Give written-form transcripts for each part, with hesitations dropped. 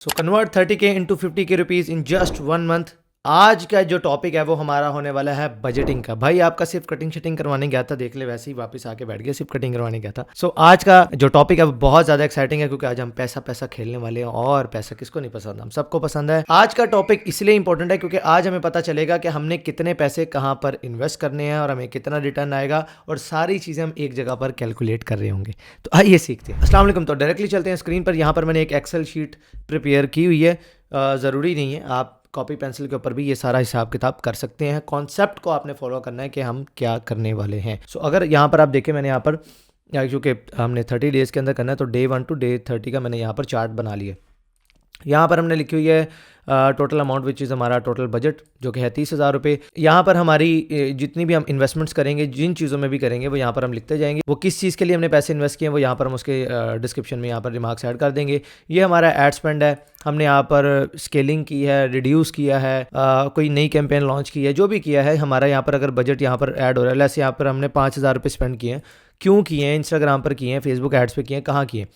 So convert 30K into 50K rupees in just 1 month. आज का जो टॉपिक है वो हमारा होने वाला है बजटिंग का। भाई आपका सिर्फ कटिंग शटिंग करवाने गया था, देख ले वैसे ही वापस आके बैठ गया, सिर्फ कटिंग करवाने गया था। सो आज का जो टॉपिक है वो बहुत ज़्यादा एक्साइटिंग है क्योंकि आज हम पैसा पैसा खेलने वाले हैं। और पैसा किसको नहीं पसंद, हम सबको पसंद है। आज का टॉपिक इसलिए इंपॉर्टेंट है क्योंकि आज हमें पता चलेगा कि हमने कितने पैसे कहाँ पर इन्वेस्ट करने हैं और हमें कितना रिटर्न आएगा, और सारी चीज़ें हम एक जगह पर कैलकुलेट कर रहे होंगे। तो आइए सीखते हैं। अस्सलाम वालेकुम। तो डायरेक्टली चलते हैं स्क्रीन पर। यहाँ पर मैंने एक एक्सेल शीट प्रिपेयर की हुई है। ज़रूरी नहीं है, आप कॉपी पेंसिल के ऊपर भी ये सारा हिसाब किताब कर सकते हैं। कॉन्सेप्ट को आपने फॉलो करना है कि हम क्या करने वाले हैं। सो अगर यहाँ पर आप देखें, मैंने यहाँ पर क्योंकि हमने 30 डेज़ के अंदर करना है तो डे 1 टू डे 30 का मैंने यहाँ पर चार्ट बना लिया। यहाँ पर हमने लिखी हुई है टोटल अमाउंट विच इज़ हमारा टोटल बजट जो कि है 30,000 रुपये। यहाँ पर हमारी जितनी भी हम इन्वेस्टमेंट्स करेंगे, जिन चीज़ों में भी करेंगे, वो यहाँ पर हम लिखते जाएंगे। वो किस चीज़ के लिए हमने पैसे इन्वेस्ट किए हैं वो यहाँ पर हम उसके डिस्क्रिप्शन में यहाँ पर रिमार्क्स ऐड कर देंगे। ये हमारा एड स्पेंड है, हमने यहाँ पर स्केलिंग की है, रिड्यूस किया है, कोई नई कैंपेन लॉन्च की है, जो भी किया है हमारा यहाँ पर अगर बजट यहाँ पर ऐड हो रहा है। जैसे यहाँ पर हमने 5,000 रुपये स्पेंड किए हैं, क्यों किए हैं, इंस्टाग्राम पर किए हैं, फेसबुक एड्स पे किए हैं, कहाँ किए हैं,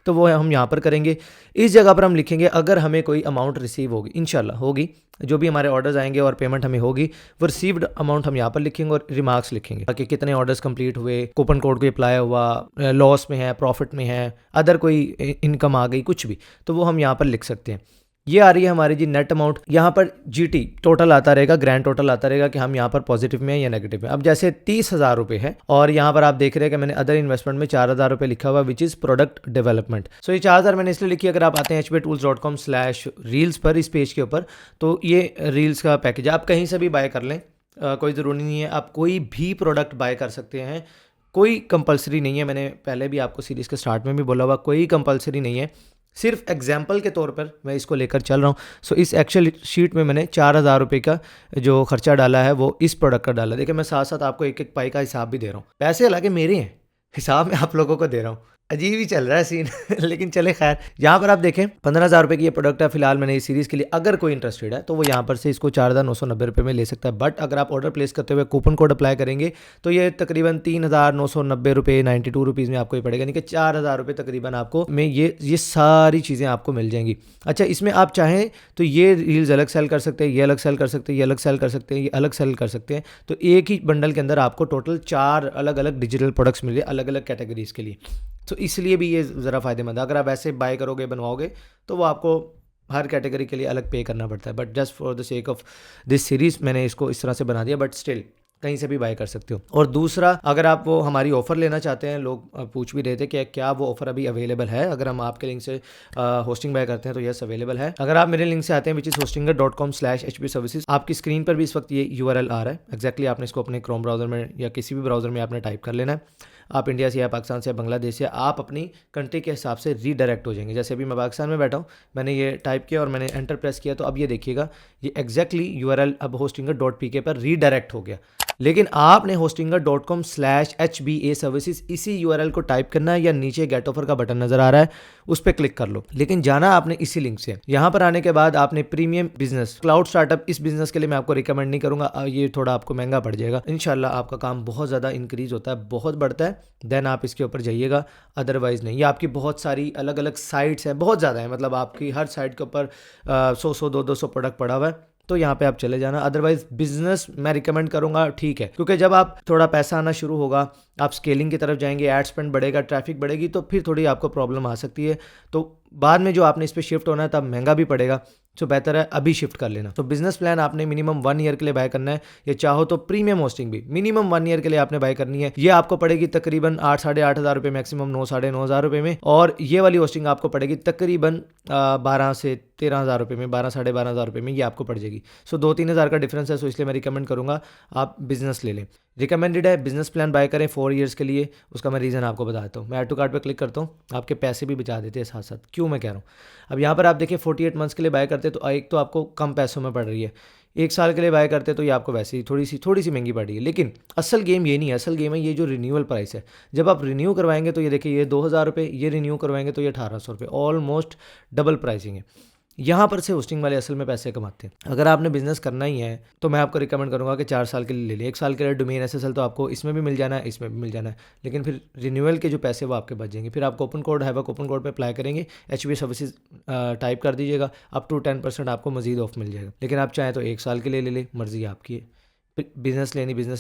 तो वो हम यहाँ पर करेंगे। इस जगह पर हम लिखेंगे अगर हमें कोई अमाउंट रिसीव होगी, इंशाल्लाह होगी, जो भी हमारे ऑर्डर्स आएंगे और पेमेंट हमें होगी, वो रिसीव्ड अमाउंट हम यहाँ पर लिखेंगे और रिमार्क्स लिखेंगे कि कितने ऑर्डर्स कंप्लीट हुए, कूपन कोड को अप्लाई हुआ, लॉस में है, प्रॉफिट में है, अदर कोई इनकम आ गई, कुछ भी, तो वो हम यहाँ पर लिख सकते हैं। ये आ रही है हमारी जी नेट अमाउंट। यहाँ पर जीटी टोटल आता रहेगा, ग्रैंड टोटल आता रहेगा कि हम यहाँ पर पॉजिटिव में है या नेगेटिव में। अब जैसे 30,000 रुपये है और यहाँ पर आप देख रहे हैं कि मैंने अदर इन्वेस्टमेंट में 4,000 रुपये लिखा हुआ विच इज़ प्रोडक्ट डेवलपमेंट। सो ये 4,000 मैंने इसलिए लिखी, अगर आप आते हैं hbtools.com/reels पर, इस पेज के ऊपर, तो ये रील्स का पैकेज आप कहीं से भी बाय कर लें, कोई ज़रूरी नहीं है, आप कोई भी प्रोडक्ट बाय कर सकते हैं, कोई कंपलसरी नहीं है। मैंने पहले भी आपको सीरीज़ के स्टार्ट में भी बोला हुआ, कोई कंपलसरी नहीं है, सिर्फ एग्जाम्पल के तौर पर मैं इसको लेकर चल रहा हूँ। सो इस एक्सेल शीट में मैंने 4,000 रुपये का जो खर्चा डाला है वो इस प्रोडक्ट का डाला। देखिए मैं साथ साथ आपको एक एक पाई का हिसाब भी दे रहा हूँ, पैसे हालांकि मेरे हैं, हिसाब मैं आप लोगों को दे रहा हूँ। अजीब ही चल रहा है सीन लेकिन चले खैर। यहाँ पर आप देखें 15,000 रुपये की ये प्रोडक्ट है फिलहाल मैंने इस सीरीज़ के लिए। अगर कोई इंटरेस्टेड है तो वो यहाँ पर से इसको 4,990 रुपये में ले सकता है। बट अगर आप ऑर्डर प्लेस करते हुए कूपन कोड अप्लाई करेंगे तो ये तकरीबन 3,990 रुपये 92 रुपीज़ में आपको ये पड़ेगा, यानी कि 4,000 रुपये तकरीबन आपको में ये सारी चीज़ें आपको मिल जाएंगी। अच्छा, इसमें आप चाहें तो ये रील्स अलग सेल कर सकते हैं, ये अलग सेल कर सकते हैं, ये अलग सेल कर सकते हैं, ये अलग सेल कर सकते हैं। तो एक ही बंडल के अंदर आपको टोटल 4 अलग अलग डिजिटल प्रोडक्ट्स मिल रहे हैं अलग अलग कैटेगरीज के लिए। तो इसलिए भी ये ज़रा फ़ायदेमंद है। अगर आप ऐसे बाय करोगे, बनवाओगे, तो वो आपको हर कैटेगरी के लिए अलग पे करना पड़ता है। But just for the sake of this series मैंने इसको इस तरह से बना दिया, बट स्टिल कहीं से भी बाय कर सकते हो। और दूसरा, अगर आप वो हमारी ऑफ़र लेना चाहते हैं, लोग पूछ भी रहे थे कि क्या वो ऑफ़र अभी अवेलेबल है। अगर हम आपके लिंक से होस्टिंग बाय करते हैं तो यस अवेलेबल है। अगर आप मेरे लिंक से आते हैं विच इज़ hostinger.com/hbservices, आपकी स्क्रीन पर भी इस वक्त ये URL आ रहा है। एक्जैक्टली आपने इसको अपने क्रोम ब्राउज़र में या किसी भी ब्राउज़र में आपने टाइप कर लेना है। आप इंडिया से या पाकिस्तान से या बांग्लादेश से, आप अपनी कंट्री के हिसाब से रीडायरेक्ट हो जाएंगे। जैसे अभी मैं पाकिस्तान में बैठा हूँ, मैंने ये टाइप किया और मैंने एंटर प्रेस किया, तो अब ये देखिएगा ये एग्जैक्टली URL अब hostinger.pk पर रीडायरेक्ट हो गया। लेकिन आपने hostinger.com/HBA सर्विसेज इसी URL को टाइप करना है, या नीचे गेट ऑफर का बटन नजर आ रहा है उस पर क्लिक कर लो। लेकिन जाना आपने इसी लिंक से। यहाँ पर आने के बाद आपने प्रीमियम बिजनेस क्लाउड स्टार्टअप, इस बिजनेस के लिए मैं आपको रिकमेंड नहीं करूंगा, ये थोड़ा आपको महंगा पड़ जाएगा। इंशाल्लाह आपका काम बहुत ज़्यादा इंक्रीज होता है, बहुत बढ़ता है, देन आप इसके ऊपर जाइएगा, अदरवाइज नहीं। ये आपकी बहुत सारी अलग अलग साइट्स हैं, बहुत ज़्यादा है, मतलब आपकी हर साइट के ऊपर 100 200 प्रोडक्ट पड़ा हुआ है, तो यहाँ पे आप चले जाना। अदरवाइज बिजनेस मैं रिकमेंड करूँगा, ठीक है, क्योंकि जब आप थोड़ा पैसा आना शुरू होगा, आप स्केलिंग की तरफ जाएंगे, एड स्पेंड बढ़ेगा, ट्रैफिक बढ़ेगी, तो फिर थोड़ी आपको प्रॉब्लम आ सकती है। तो बाद में जो आपने इस पर शिफ्ट होना है तब महंगा भी पड़ेगा, तो बेहतर है अभी शिफ्ट कर लेना। तो बिजनेस प्लान आपने मिनिमम 1 ईयर के लिए बाय करना है, या चाहो तो प्रीमियम होस्टिंग भी मिनिमम 1 ईयर के लिए आपने बाय करनी है। ये आपको पड़ेगी तकरीबन 8 साढ़े 8 हज़ार रुपये, मैक्सिमम 9 साढ़े 9 हज़ार रुपये में। और ये वाली होस्टिंग आपको पड़ेगी तकरीबन 12 से 13 हज़ार रुपये में, 12 साढ़े 12 हज़ार रुपये में ये आपको पड़ जाएगी। सो 2-3 हज़ार का डिफरेंस है, सो इसलिए मैं रिकमेंड करूँगा आप बिजनेस ले लें। रिकमेंडेड है बिजनेस प्लान बाय करें 4 ईयर्स के लिए। उसका मैं रीज़न आपको बताता हूँ। मैं ऐड टू कार्ट पर क्लिक करता हूँ, आपके पैसे भी बचा देते हैं साथ साथ। क्यों मैं कह रहा हूँ, अब यहाँ पर आप देखिए 48 मंथ्स के लिए बाय करते तो एक तो आपको कम पैसों में पड़ रही है, 1 साल के लिए बाय करते तो ये आपको वैसे ही थोड़ी सी महंगी पड़ रही है। लेकिन असल गेम ये नहीं है, असल गेम है ये जो रिन्यूअल प्राइस है। जब आप रिन्यू करवाएंगे तो ये देखिए ये 2,000 रुपये, ये रिन्यू करवाएंगे तो ये 1,800 रुपये, ऑलमोस्ट डबल प्राइसिंग है। यहाँ पर से होस्टिंग वाले असल में पैसे कमाते हैं। अगर आपने बिजनेस करना ही है तो मैं आपको रिकमेंड करूँगा कि 4 साल के लिए ले लें। 1 साल के लिए डोमेन SSL तो आपको इसमें भी मिल जाना है, इसमें भी मिल जाना है, लेकिन फिर रिन्यूअल के जो पैसे वो आपके बच जाएंगे। फिर आप कूपन कोड है, कूपन कोड पे अप्लाई करेंगे, HBA सर्विसेज टाइप कर दीजिएगा, अप टू 10% आपको मजीद ऑफ मिल जाएगा। लेकिन आप चाहें तो 1 साल के लिए ले लें, मर्जी आपकी है। बिजनेस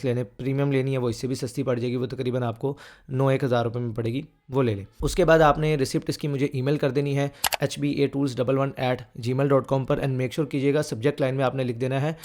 लेने प्रीमियम लेनी है वो इससे भी सस्ती पड़ जाएगी, वो तकरीबन आपको 9-1 हज़ार रुपये में पड़ेगी, वो ले लें। उसके बाद आपने रिसिप्ट इसकी मुझे ईमेल कर देनी है hbatools11@gmail.com पर, एंड मेक श्योर कीजिएगा सब्जेक्ट लाइन में आपने लिख देना है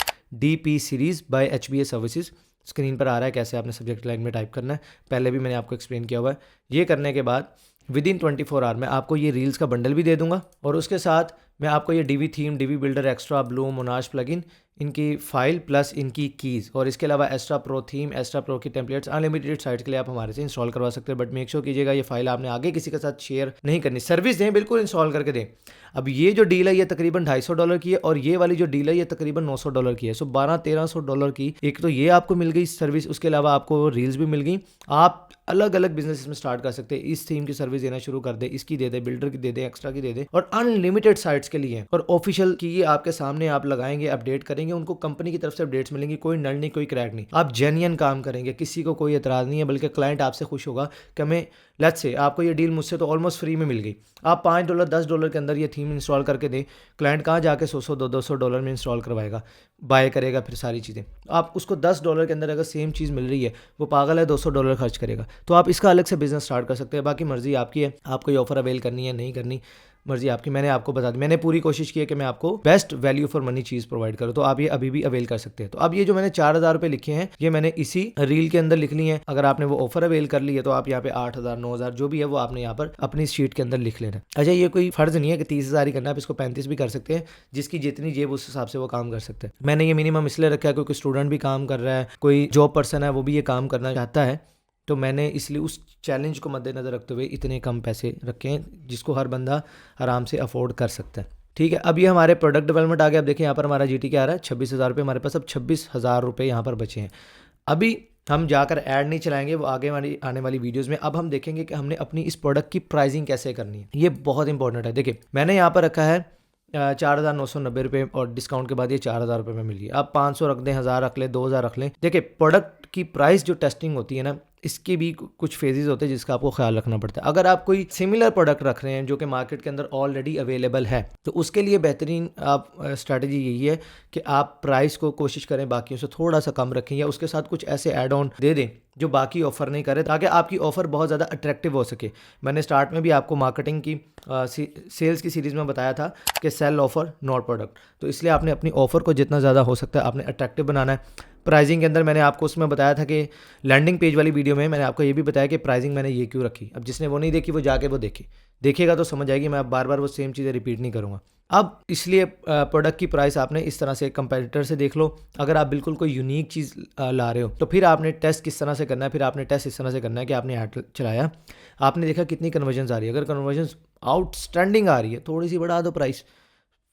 DP series by HBA services. Screen पर आ रहा है कैसे आपने सब्जेक्ट लाइन में टाइप करना है, पहले भी मैंने आपको एक्सप्लेन किया हुआ है। ये करने के बाद विदिन 24 आवर में आपको ये रील्स का बंडल भी दे दूंगा, और उसके साथ मैं आपको ये DV theme, DV builder, extra, Bloom, मोनाश plugin, इनकी फाइल प्लस इनकी कीज़, और इसके अलावा extra pro theme, extra pro की टेम्पलेट्स अनलिमिटेड साइट के लिए आप हमारे से इंस्टॉल करवा सकते हैं। बट मेक श्योर कीजिएगा ये फाइल आपने आगे किसी के साथ शेयर नहीं करनी, सर्विस दें, बिल्कुल इंस्टॉल करके दें। अब ये जो डील है ये तकरीबन $250 की है, और ये वाली जो डील है ये तकरीबन $900 की है। सो $1200-1300 की एक तो ये आपको मिल गई सर्विस, उसके अलावा आपको रील्स भी मिल गई। आप अलग अलग बिजनेस में स्टार्ट कर सकते हैं, इस थीम की सर्विस देना शुरू कर दे, इसकी दे दे, बिल्डर की दे दे, एक्स्ट्रा की दे दे, और अनलिमिटेड साइट्स के लिए और ऑफिशियल की ये आपके सामने आप लगाएंगे, अपडेट करेंगे, उनको कंपनी की तरफ से अपडेट्स मिलेंगी, कोई नल नहीं, कोई क्रैक नहीं। आप जेन्युइन काम करेंगे, किसी को कोई एतराज़ नहीं है, बल्कि क्लाइंट आपसे खुश होगा कि हमें लेट्स से आपको ये डील मुझसे तो ऑलमोस्ट फ्री में मिल गई। आप $5 $10 के अंदर ये थीम इंस्टॉल करके दें, क्लाइंट कहाँ जाके $100 $200 में इंस्टॉल करवाएगा, बाय करेगा, फिर सारी चीज़ें। आप उसको $10 के अंदर अगर सेम चीज़ मिल रही है, वो पागल है, $200 खर्च करेगा। तो आप इसका अलग से बिजनेस स्टार्ट कर सकते हैं, बाकी मर्जी आपकी है, आपको ये ऑफर अवेल करनी है नहीं करनी, मर्जी आपकी। मैंने आपको बता दी, मैंने पूरी कोशिश की है कि मैं आपको best value for money cheese provide करूँ, तो आप ये अभी भी अवेल कर सकते हैं। तो अब ये जो मैंने 4000 रुपये लिखे हैं, ये मैंने इसी रील के अंदर लिख ली है। अगर आपने वो ऑफर अवेल कर ली है तो आप यहाँ पे 8000 9000 जो भी है वो आपने यहाँ पर अपनी शीट के अंदर लिख लेना। अच्छा, ये कोई फर्ज नहीं है कि 30,000 ही करना है, आप इसको 35 भी कर सकते हैं, जिसकी जितनी जेब उस हिसाब से वो काम कर सकते हैं। मैंने ये मिनिमम इसलिए रखा है क्योंकि स्टूडेंट भी काम कर रहा है, कोई जॉब पर्सन है वो भी ये काम करना चाहता है, तो मैंने इसलिए उस चैलेंज को मद्देनज़र रखते हुए इतने कम पैसे रखे हैं जिसको हर बंदा आराम से अफोर्ड कर सकता है। ठीक है, अब ये हमारे प्रोडक्ट डेवलपमेंट आ गया। अब देखिए यहाँ पर हमारा GT क्या आ रहा है, 26,000 रुपये हमारे पास अब 26,000 रुपये यहाँ पर बचे हैं। अभी हम जाकर ऐड नहीं चलाएंगे, वो आगे वाली आने वाली वीडियोस में। अब हम देखेंगे कि हमने अपनी इस प्रोडक्ट की प्राइसिंग कैसे करनी है, ये बहुत इंपॉर्टेंट है। देखिए मैंने यहाँ पर रखा है 4,990 रुपये, और डिस्काउंट के बाद ये 4,000 रुपये में मिल गई। आप 500 रख दें, 1000 रख लें, 2000 रख लें। देखिए प्रोडक्ट की प्राइस जो टेस्टिंग होती है ना, इसके भी कुछ फेजेस होते हैं जिसका आपको ख्याल रखना पड़ता है। अगर आप कोई सिमिलर प्रोडक्ट रख रहे हैं जो कि मार्केट के अंदर ऑलरेडी अवेलेबल है, तो उसके लिए बेहतरीन आप स्ट्रैटेजी यही है कि आप प्राइस को कोशिश करें बाकियों से थोड़ा सा कम रखें, या उसके साथ कुछ ऐसे ऐड ऑन दे दें जो बाकी ऑफर नहीं करे, ताकि आपकी ऑफर बहुत ज़्यादा अट्रैक्टिव हो सके। मैंने स्टार्ट में भी आपको मार्केटिंग की सेल्स की सीरीज़ में बताया था कि सेल ऑफर नॉट प्रोडक्ट, तो इसलिए आपने अपनी ऑफर को जितना ज़्यादा हो सकता है आपने अट्रैक्टिव बनाना है। प्राइसिंग के अंदर मैंने आपको उसमें बताया था कि लैंडिंग पेज वाली वीडियो में मैंने आपको ये भी बताया कि प्राइसिंग मैंने ये क्यों रखी। अब जिसने वो नहीं देखी वो जाके वो देखेगा तो समझ आएगी। मैं बार बार वो सेम चीज़ें रिपीट नहीं करूँगा। अब इसलिए प्रोडक्ट की प्राइस आपने इस तरह से कंपैरेटर से देख लो। अगर आप बिल्कुल कोई यूनिक चीज़ ला रहे हो तो फिर आपने टेस्ट किस तरह से करना है, फिर आपने टेस्ट इस तरह से करना है कि आपने ऐड चलाया, आपने देखा कितनी कन्वर्जन्स आ रही है। अगर कन्वर्जन्स आउटस्टैंडिंग आ रही है, थोड़ी सी बढ़ा दो प्राइस,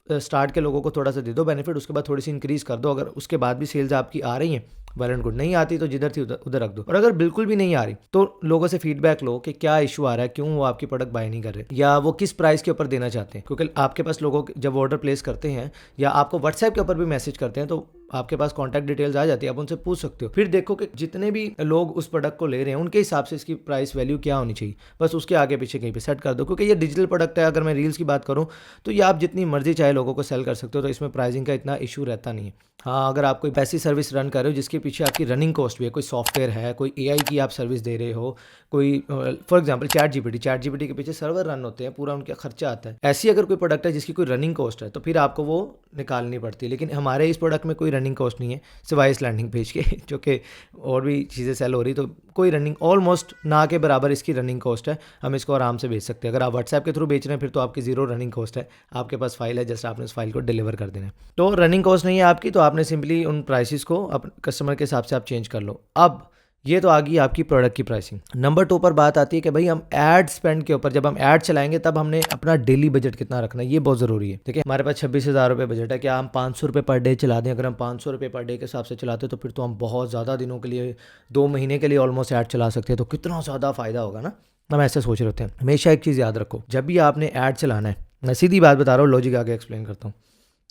स्टार्ट के लोगों को थोड़ा सा दे दो बेनिफिट, उसके बाद थोड़ी सी इंक्रीज़ कर दो। अगर उसके बाद भी सेल्स आपकी आ रही हैं, वेल एंड गुड। नहीं आती तो जिधर थी उधर रख दो। और अगर बिल्कुल भी नहीं आ रही तो लोगों से फीडबैक लो कि क्या इशू आ रहा है, क्यों वो आपकी प्रोडक्ट बाय नहीं कर रहे, या वो किस प्राइस के ऊपर देना चाहते हैं। क्योंकि आपके पास लोगों जब ऑर्डर प्लेस करते हैं या आपको व्हाट्सएप के ऊपर भी मैसेज करते हैं तो आपके पास कॉन्टैक्ट डिटेल्स आ जाती है, आप उनसे पूछ सकते हो। फिर देखो कि जितने भी लोग उस प्रोडक्ट को ले रहे हैं उनके हिसाब से इसकी प्राइस वैल्यू क्या होनी चाहिए, बस उसके आगे पीछे कहीं पे सेट कर दो। क्योंकि ये डिजिटल प्रोडक्ट है, अगर मैं रील्स की बात करूँ तो ये आप जितनी मर्जी चाहे लोगों को सेल कर सकते हो, तो इसमें प्राइसिंग का इतना इशू रहता नहीं है। हाँ, अगर आप कोई ऐसी सर्विस रन कर रहे हो जिसके पीछे आपकी रनिंग कॉस्ट भी है, कोई सॉफ्टवेयर है, कोई AI की आप सर्विस दे रहे हो, कोई फॉर एग्जांपल चैट जीपीटी के पीछे सर्वर रन होते हैं, पूरा उनका खर्चा आता है। ऐसी अगर कोई प्रोडक्ट है जिसकी कोई रनिंग कॉस्ट है तो फिर आपको वो निकालनी पड़ती है। लेकिन हमारे इस प्रोडक्ट में कोई रनिंग कॉस्ट नहीं है सिवाय इस लैंडिंग पेज के, जो कि और भी चीज़ें सेल हो रही, तो कोई रनिंग ऑलमोस्ट ना के बराबर इसकी रनिंग कॉस्ट है। हम इसको आराम से बेच सकते हैं। अगर आप व्हाट्सएप के थ्रू बेच रहे हैं फिर तो आपकी जीरो रनिंग कॉस्ट है, आपके पास फाइल है, जस्ट आपने उस फाइल को डिलीवर कर देना है। तो रनिंग कॉस्ट नहीं है आपकी, तो आपने सिंपली उन प्राइसेस को कस्टमर के हिसाब से आप चेंज कर लो। अब ये तो आ गई आपकी प्रोडक्ट की प्राइसिंग। नंबर 2 पर बात आती है कि भाई हम ऐड स्पेंड के ऊपर, जब हम ऐड चलाएंगे तब हमने अपना डेली बजट कितना रखना है, ये बहुत ज़रूरी है। देखिए हमारे पास 26,000 रुपये बजट है, क्या हम 500 रुपये पर डे चला दें? अगर हम 500 रुपये पर डे के हिसाब से चलाते तो फिर तो हम बहुत ज़्यादा दिनों के लिए, 2 महीने के लिए ऑलमोस्ट ऐड चला सकते हैं, तो कितना ज़्यादा फ़ायदा होगा ना। हम ऐसे सोच रहे होते हैं। हमेशा एक चीज़ याद रखो, जब भी आपने ऐड चलाना है मैं सीधी बात बता रहा हूँ, लॉजिक आगे एक्सप्लेन करता हूँ।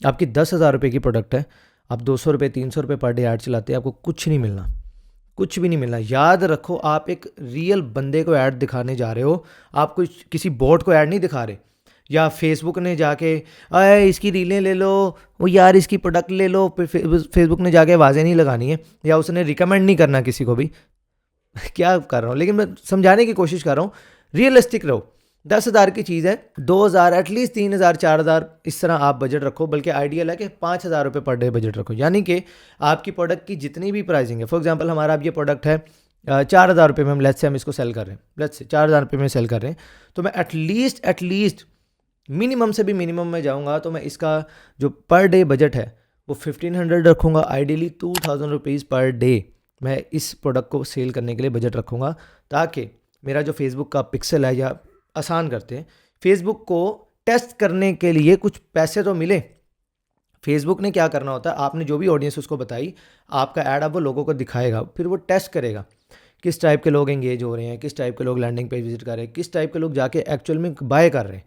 आपकी 10,000 रुपये की प्रोडक्ट है, आप 200 रुपये 300 रुपये पर डे ऐड चलाते हैं, आपको कुछ नहीं मिलना, कुछ भी नहीं मिलना। याद रखो, आप एक रियल बंदे को ऐड दिखाने जा रहे हो, आप कुछ किसी बॉट को ऐड नहीं दिखा रहे। या फेसबुक ने जाके अरे इसकी रीलें ले लो, वो यार इसकी प्रोडक्ट ले लो, फेसबुक ने जाके आवाज़ें नहीं लगानी है, या उसने रिकमेंड नहीं करना किसी को भी। क्या कर रहा हूँ, लेकिन मैं समझाने की कोशिश कर रहा हूँ, रियलिस्टिक रहो। 10,000 की चीज़ है, 2,000 एटलीस्ट 3,000 4,000 इस तरह आप बजट रखो, बल्कि आइडियल है कि 5,000 रुपये पर डे बजट रखो। यानी कि आपकी प्रोडक्ट की जितनी भी प्राइसिंग है, फॉर एग्जांपल हमारा अब ये प्रोडक्ट है 4,000 रुपये में, हम लेट्स से हम इसको सेल कर रहे हैं, लेट्स से 4,000 रुपये में सेल कर रहे हैं, तो मैं एटलीस्ट मिनिमम से भी मिनिमम में जाऊँगा तो मैं इसका जो पर डे बजट है वो 1,500 रखूँगा, आइडियली 2,000 रुपीज़ पर डे मैं इस प्रोडक्ट को सेल करने के लिए बजट रखूँगा, ताकि मेरा जो फेसबुक का पिक्सल है, या आसान करते हैं, फेसबुक को टेस्ट करने के लिए कुछ पैसे तो मिले। फेसबुक ने क्या करना होता है, आपने जो भी ऑडियंस उसको बताई, आपका ऐड अब वो लोगों को दिखाएगा, फिर वो टेस्ट करेगा किस टाइप के लोग एंगेज हो रहे हैं, किस टाइप के लोग लैंडिंग पेज विजिट कर रहे हैं, किस टाइप के लोग जाके एक्चुअल में बाय कर रहे हैं।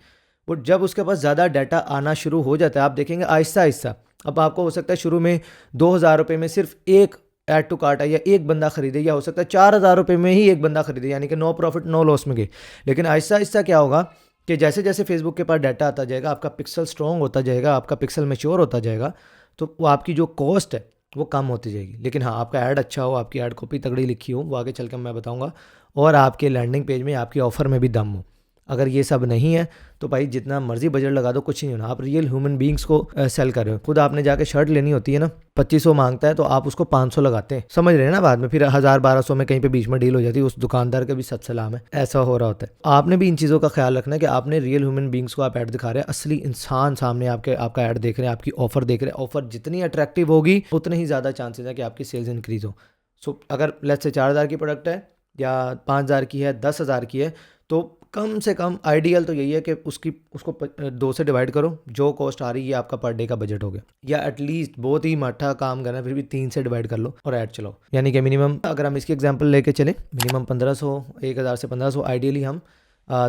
वो जब उसके पास ज़्यादा डाटा आना शुरू हो जाता है, आप देखेंगे आहिस्ता आहिस्ता, अब आपको हो सकता है शुरू में 2,000 रुपये में सिर्फ एक ऐड टू कार्ट है या एक बंदा खरीदे, या हो सकता है 4,000 रुपये में ही एक बंदा खरीदे, यानी कि नो प्रॉफिट नो लॉस में गए। लेकिन आहिस्ता आहिस्ता क्या होगा कि जैसे जैसे फेसबुक के पास डाटा आता जाएगा, आपका पिक्सल स्ट्रॉन्ग होता जाएगा, आपका पिक्सल मैच्योर होता जाएगा, तो वो आपकी जो कॉस्ट है वो कम होती जाएगी। लेकिन हाँ, आपका ऐड अच्छा हो, आपकी ऐड कॉपी तगड़ी लिखी हो, वो आगे चल कर मैं बताऊँगा, और आपके लैंडिंग पेज में आपकी ऑफ़र में भी दम हो। अगर ये सब नहीं है तो भाई जितना मर्जी बजट लगा दो, कुछ नहीं होना। आप रियल ह्यूमन बींग्स को सेल कर रहे हो। खुद आपने जाके शर्ट लेनी होती है ना, 2,500 मांगता है तो आप उसको 500 लगाते हैं, समझ रहे हैं ना। बाद में फिर 1,000-1,200 में कहीं पे बीच में डील हो जाती है, उस दुकानदार का भी सत सलाम है। ऐसा हो रहा होता है। आपने भी इन चीज़ों का ख्याल रखना है कि आपने रियल ह्यूमन बींग्स को आप ऐड दिखा रहे हैं, असली इंसान सामने आपका ऐड देख रहे हैं, आपकी ऑफर देख रहे हैं। ऑफर जितनी अट्रैक्टिव होगी उतने ही ज़्यादा चांसेस है कि आपकी सेल्स इंक्रीज हो। सो अगर लेट्स से 4,000 की प्रोडक्ट है या 5,000 की है, 10,000 की है, तो कम से कम आइडियल तो यही है कि उसको 2 से डिवाइड करो, जो कॉस्ट आ रही है आपका पर डे का बजट हो गया। या एटलीस्ट बहुत ही माठा काम करना है फिर भी 3 से डिवाइड कर लो और ऐड चलाओ। यानी कि मिनिमम, अगर हम इसकी एग्जांपल लेके चले, मिनिमम 1,500, 1,000 से 1,500, आइडियली हम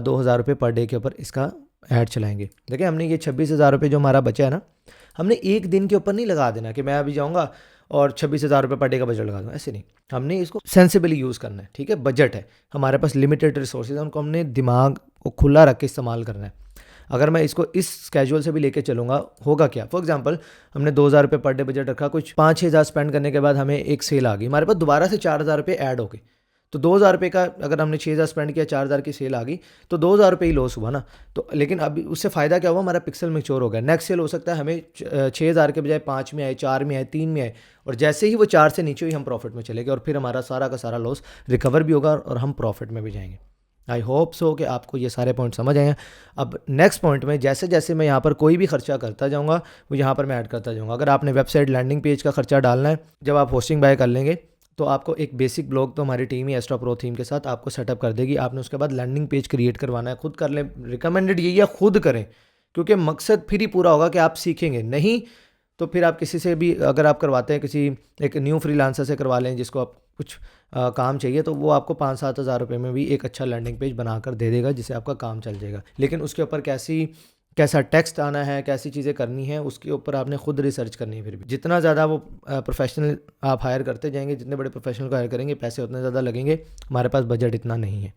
2,000 रुपये पर डे के ऊपर इसका ऐड चलाएंगे। देखिए, हमने ये 26,000 रुपये जो हमारा बचा है ना, हमने एक दिन के ऊपर नहीं लगा देना कि मैं अभी जाऊँगा और 26,000 रुपये पर डे का बजट लगा दूँ, ऐसे नहीं। हमने इसको सेंसिबली यूज़ करना है, ठीक है। बजट है, हमारे पास लिमिटेड रिसोर्सेज हैं, उनको हमने दिमाग को खुला रख के इस्तेमाल करना है। अगर मैं इसको इस स्केजुअल से भी लेके चलूँगा, होगा क्या, फॉर एग्जांपल हमने 2,000 रुपये पर डे बजट रखा, कुछ 5-6 हज़ार स्पेंड करने के बाद हमें एक सेल आ गई, हमारे पास दोबारा से 4,000 रुपये ऐड हो गए, तो 2,000 रुपये का अगर हमने 6,000 स्पेंड किया, 4,000 की सेल आ गई, तो 2,000 रुपये ही लॉस हुआ ना। तो लेकिन अभी उससे फ़ायदा क्या हुआ, हमारा पिक्सल मैच्योर हो गया। नेक्स्ट सेल हो सकता है हमें 6,000 के बजाय 5 में आए, 4 में आए, 3 में आए, और जैसे ही वो 4 से नीचे हुई हम प्रॉफिट में चले गए, और फिर हमारा सारा का सारा लॉस रिकवर भी होगा और हम प्रॉफिट में भी जाएंगे। आई होप सो कि आपको ये सारे पॉइंट समझ आए हैं। अब नेक्स्ट पॉइंट में जैसे जैसे मैं यहाँ पर कोई भी खर्चा करता जाऊँगा, वो यहाँ पर मैं ऐड करता जाऊँगा। अगर आपने वेबसाइट लैंडिंग पेज का खर्चा डालना है, जब आप होस्टिंग बाय कर लेंगे तो आपको एक बेसिक ब्लॉग तो हमारी टीम ही एस्ट्रा प्रो थीम के साथ आपको सेटअप कर देगी। आपने उसके बाद लैंडिंग पेज क्रिएट करवाना है, खुद कर लें, रिकमेंडेड यही है खुद करें, क्योंकि मकसद फिर ही पूरा होगा कि आप सीखेंगे। नहीं तो फिर आप किसी से भी, अगर आप करवाते हैं किसी एक न्यू फ्रीलांसर से करवा लें जिसको आप कुछ काम चाहिए, तो वो आपको 5-7 हज़ार रुपये में भी एक अच्छा लैंडिंग पेज बनाकर दे देगा, जिससे आपका काम चल जाएगा। लेकिन उसके ऊपर कैसा टेक्स्ट आना है, कैसी चीज़ें करनी है, उसके ऊपर आपने खुद रिसर्च करनी है। फिर भी जितना ज़्यादा वो प्रोफेशनल आप हायर करते जाएंगे, जितने बड़े प्रोफेशनल को हायर करेंगे, पैसे उतने ज़्यादा लगेंगे। हमारे पास बजट इतना नहीं है।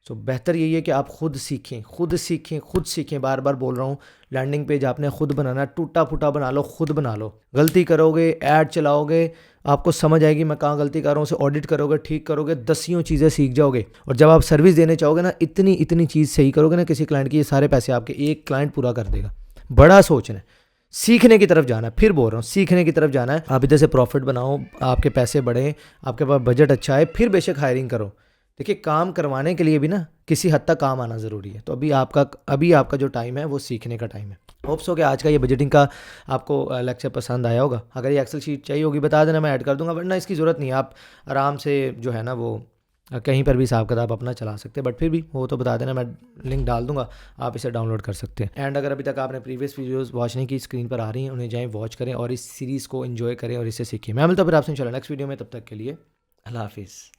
सो बेहतर यही है कि आप खुद सीखें। बार बार बोल रहा हूँ, लैंडिंग पेज आपने खुद बनाना, टूटा फूटा बना लो, खुद बना लो। गलती करोगे, ऐड चलाओगे, आपको समझ आएगी मैं कहाँ गलती कर रहा हूँ, उसे ऑडिट करोगे, ठीक करोगे, 10 चीज़ें सीख जाओगे। और जब आप सर्विस देने चाहोगे ना, इतनी चीज़ सही करोगे ना किसी क्लाइंट की, ये सारे पैसे आपके एक क्लाइंट पूरा कर देगा। बड़ा सोचना है, सीखने की तरफ जाना है। फिर बोल रहा हूँ, सीखने की तरफ जाना है। आप इधर से प्रॉफिट बनाओ, आपके पैसे बढ़े, आपके पास बजट अच्छा है, फिर बेशक हायरिंग करो। देखिए, काम करवाने के लिए भी ना किसी हद तक काम आना ज़रूरी है। तो अभी आपका जो टाइम है वो सीखने का टाइम है। होप्स हो कि आज का ये बजटिंग का आपको लेक्चर पसंद आया होगा। अगर ये एक्सेल शीट चाहिए होगी बता देना, मैं ऐड कर दूंगा, वरना इसकी ज़रूरत नहीं है। आप आराम से जो है ना वो कहीं पर भी हिसाब किताब अपना चला सकते हैं, बट फिर भी हो तो बता देना, मैं लिंक डाल दूंगा, आप इसे डाउनलोड कर सकते हैं। एंड अगर अभी तक आपने प्रीवियस वीडियोस वॉच नहीं की, स्क्रीन पर आ रही हैं, उन्हें जाएँ वॉच करें और इस सीरीज़ को एंजॉय करें और इससे सीखें। मैं मिलता हूँ फिर आपसे इंशाल्लाह नेक्स्ट वीडियो में। तब तक के लिए अल्लाह हाफिज़।